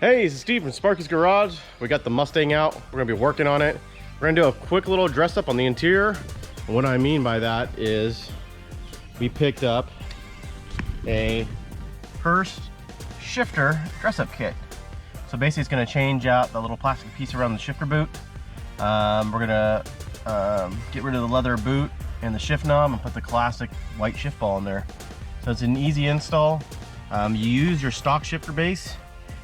Hey, this is Steve from Sparky's Garage. We got the Mustang out. We're gonna be working on it. We're gonna do a quick little dress up on the interior. And what I mean by that is we picked up a Hurst Shifter dress up kit. So basically it's gonna change out the little plastic piece around the shifter boot. We're gonna get rid of the leather boot and the shift knob and put the classic white shift ball in there. So it's an easy install. You use your stock shifter base.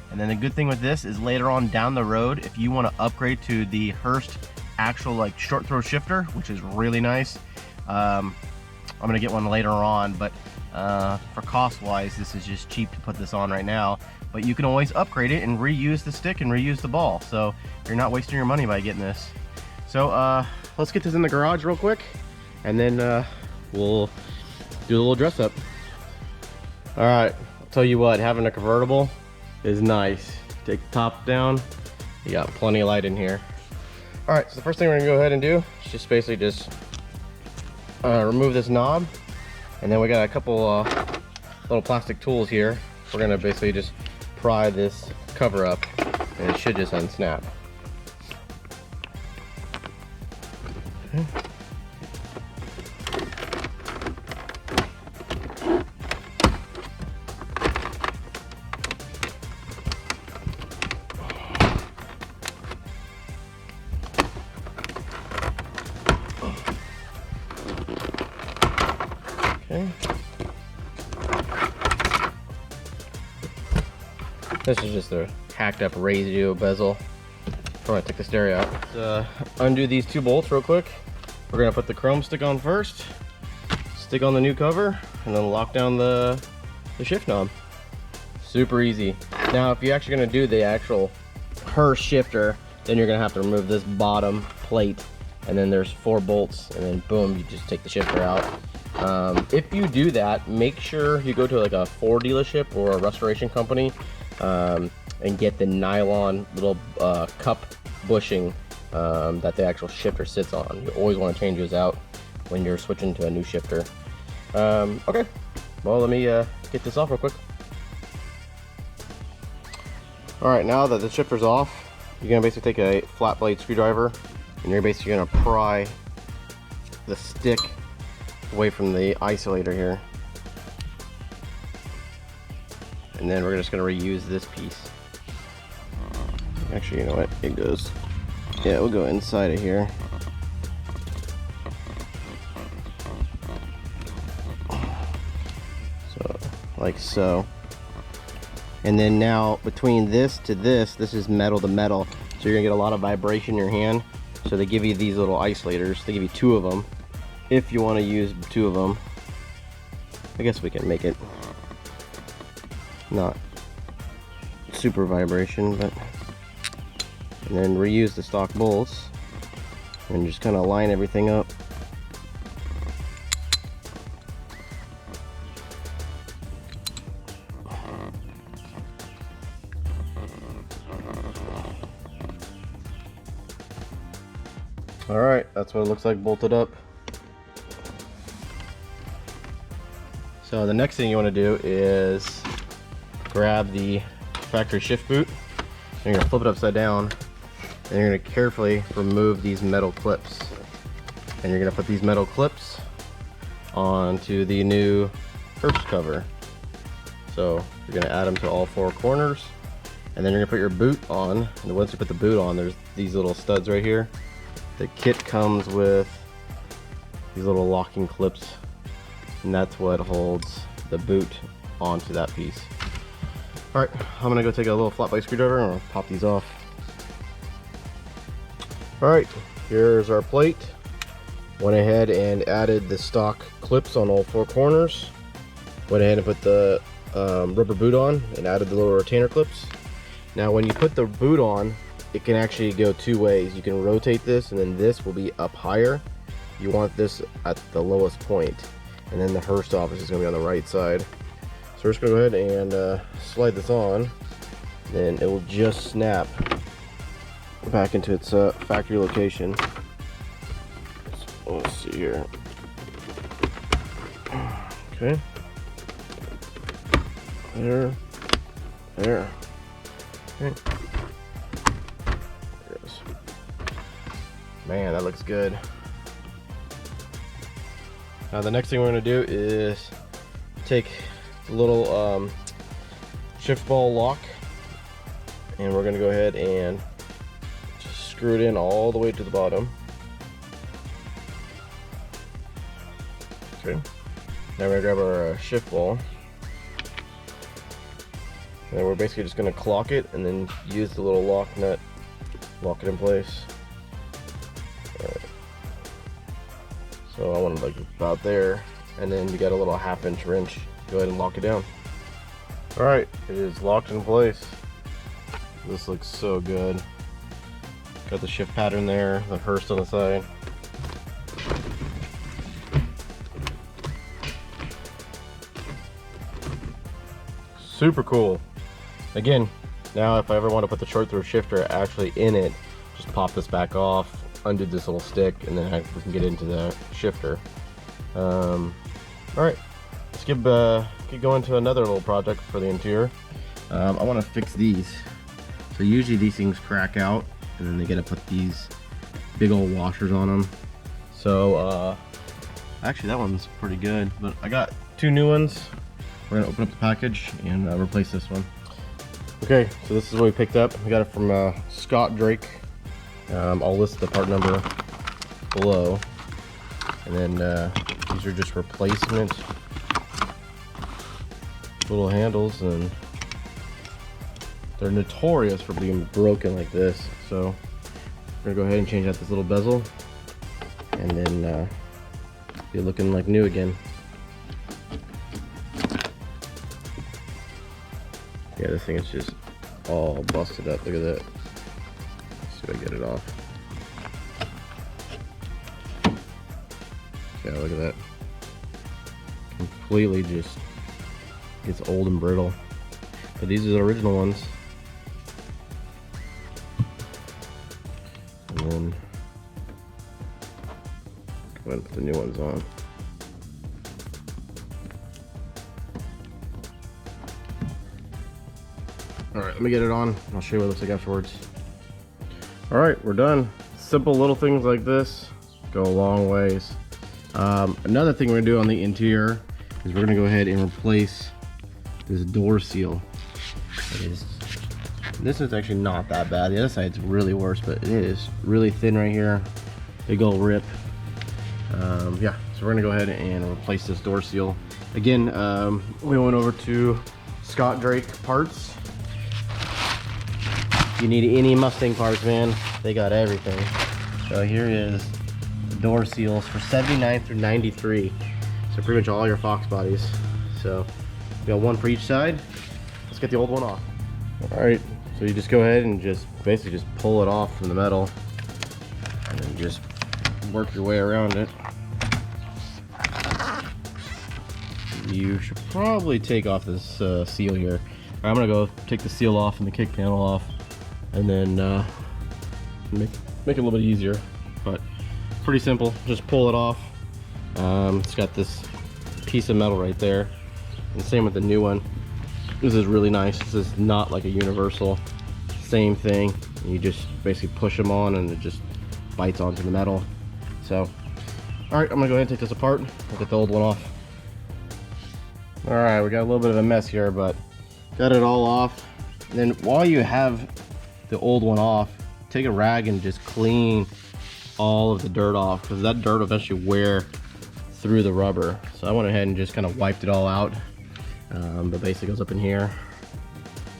And then the good thing with this is later on down the road, if you want to upgrade to the Hurst actual like short throw shifter, which is really nice, I'm gonna get one later on, but for cost wise, this is just cheap to put this on right now. But you can always upgrade it and reuse the stick and reuse the ball, so you're not wasting your money by getting this. So let's get this in the garage real quick, and then we'll do a little dress up. All right, I'll tell you what, having a convertible is nice. Take the top down, you got plenty of light in here. All right, so the first thing we're gonna go ahead and do is just basically just remove this knob, and then we got a couple little plastic tools here. We're gonna basically just pry this cover up, and it should just unsnap. Okay. Okay. This is just a hacked up radio bezel. Before I take the stereo out. Let's undo these two bolts real quick. We're gonna put the chrome stick on first, stick on the new cover, and then lock down the shift knob. Super easy. Now if you're actually gonna do the actual Hurst shifter, then you're gonna have to remove this bottom plate, and then there's 4 bolts, and then boom, you just take the shifter out. If you do that, make sure you go to like a Ford dealership or a restoration company and get the nylon little cup bushing that the actual shifter sits on. You always want to change those out when you're switching to a new shifter. Okay, well let me get this off real quick. Alright, now that the shifter's off, you're going to basically take a flat blade screwdriver and you're basically going to pry the stick away from the isolator here, and then we're just going to reuse this piece. Actually, you know what, it goes, yeah, we'll go inside of here. So like so, and then now between this to this is metal to metal, so you're gonna get a lot of vibration in your hand. So they give you these little isolators. They give you 2 of them if you want to use 2 of them. I guess we can make it not super vibration, but, and then reuse the stock bolts and just kind of line everything up. All right, that's what it looks like bolted up. So the next thing you want to do is grab the factory shift boot, and you're going to flip it upside down, and you're going to carefully remove these metal clips. And you're going to put these metal clips onto the new Hurst cover. So you're going to add them to all 4 corners, and then you're going to put your boot on. And once you put the boot on, there's these little studs right here. The kit comes with these little locking clips, and that's what holds the boot onto that piece. All right, I'm gonna go take a little flat blade screwdriver and I'll pop these off. All right, here's our plate. Went ahead and added the stock clips on all 4 corners. Went ahead and put the rubber boot on and added the little retainer clips. Now when you put the boot on, it can actually go 2 ways. You can rotate this, and then this will be up higher. You want this at the lowest point, and then the Hurst office is going to be on the right side. So we're just going to go ahead and slide this on, then it will just snap back into its factory location. So let's see here. Okay. There. Okay. Yes. Man, that looks good. Now the next thing we're going to do is take the little shift ball lock, and we're going to go ahead and just screw it in all the way to the bottom. Okay. Now we're going to grab our shift ball, and then we're basically just going to clock it and then use the little lock nut, lock it in place. Alright. So I want it like about there, and then you got a little 1/2-inch wrench. Go ahead and lock it down. Alright, it is locked in place. This looks so good. Got the shift pattern there, the Hurst on the side. Super cool. Again, now if I ever want to put the short throw shifter actually in it, just pop this back off, undo this little stick, and then we can get into the shifter. All right, let's get going to another little project for the interior. I want to fix these. So usually these things crack out, and then they gotta put these big old washers on them. So actually that one's pretty good, but I got 2 new ones. We're gonna open up the package and replace this one. Okay, so this is what we picked up. We got it from Scott Drake. I'll list the part number below, and then these are just replacement little handles, and they're notorious for being broken like this. So we're gonna go ahead and change out this little bezel, and then be looking like new again. Yeah, this thing is just all busted up. Look at that. Let's see if I get it off. Yeah, look at that. Completely just gets old and brittle. But these are the original ones. And then go ahead and put the new ones on. Alright, let me get it on. I'll show you what it looks like afterwards. Alright, we're done. Simple little things like this go a long ways. Another thing we're going to do on the interior is we're going to go ahead and replace this door seal. This is actually not that bad. The other side's really worse, but it is really thin right here. Big old rip. Yeah, so we're going to go ahead and replace this door seal. Again, we went over to Scott Drake Parts. If you need any Mustang parts, man, they got everything. So here is the door seals for 79 through 93. So pretty much all your Fox bodies. So we got one for each side. Let's get the old one off. All right, so you just go ahead and just basically just pull it off from the metal, and then just work your way around it. You should probably take off this seal here. All right, I'm gonna go take the seal off and the kick panel off, and then make it a little bit easier. But pretty simple, just pull it off. It's got this piece of metal right there, and same with the new one. This is really nice. This is not like a universal, same thing. You just basically push them on and it just bites onto the metal. So all right, I'm gonna go ahead and take this apart. I'll get the old one off. All right, we got a little bit of a mess here, but got it all off. And then while you have the old one off, take a rag and just clean all of the dirt off, because that dirt will eventually wear through the rubber. So I went ahead and just kind of wiped it all out. But basically goes up in here.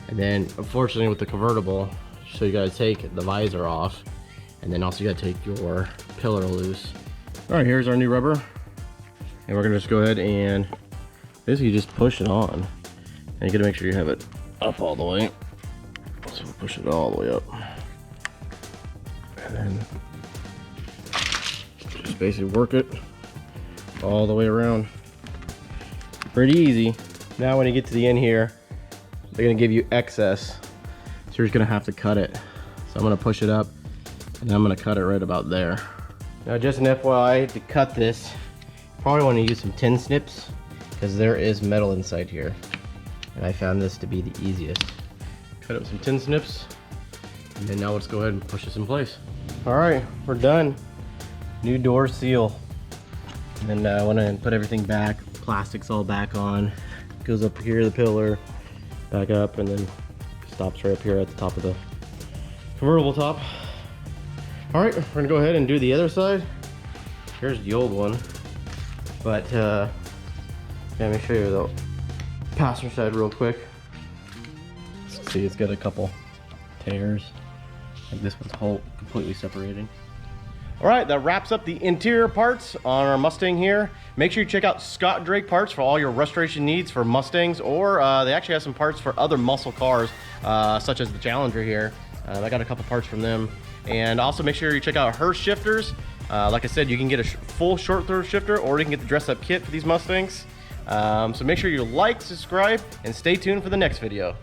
And then unfortunately with the convertible, so you gotta take the visor off, and then also you gotta take your pillar loose. All right, here's our new rubber. And we're gonna just go ahead and basically just push it on. And you gotta make sure you have it up all the way. So we'll push it all the way up. And then just basically work it all the way around. Pretty easy. Now when you get to the end here, they're gonna give you excess. So you're just gonna have to cut it. So I'm gonna push it up, and I'm gonna cut it right about there. Now just an FYI, to cut this, you probably wanna use some tin snips, because there is metal inside here. And I found this to be the easiest. cut up some tin snips, and then now let's go ahead and push this in place. All right, we're done. New door seal. And then I went ahead and put everything back. Plastic's all back on. Goes up here, the pillar, back up, and then stops right up here at the top of the convertible top. All right, we're gonna go ahead and do the other side. Here's the old one, but yeah, let me show you the passenger side real quick. See, it's got a couple tears. Like this one's whole completely separating. All right, that wraps up the interior parts on our Mustang here. Make sure you check out Scott Drake Parts for all your restoration needs for Mustangs, or they actually have some parts for other muscle cars, such as the Challenger here. I got a couple parts from them. And also make sure you check out Hurst Shifters. Like I said, you can get a full short throw shifter, or you can get the dress up kit for these Mustangs. So make sure you like, subscribe, and stay tuned for the next video.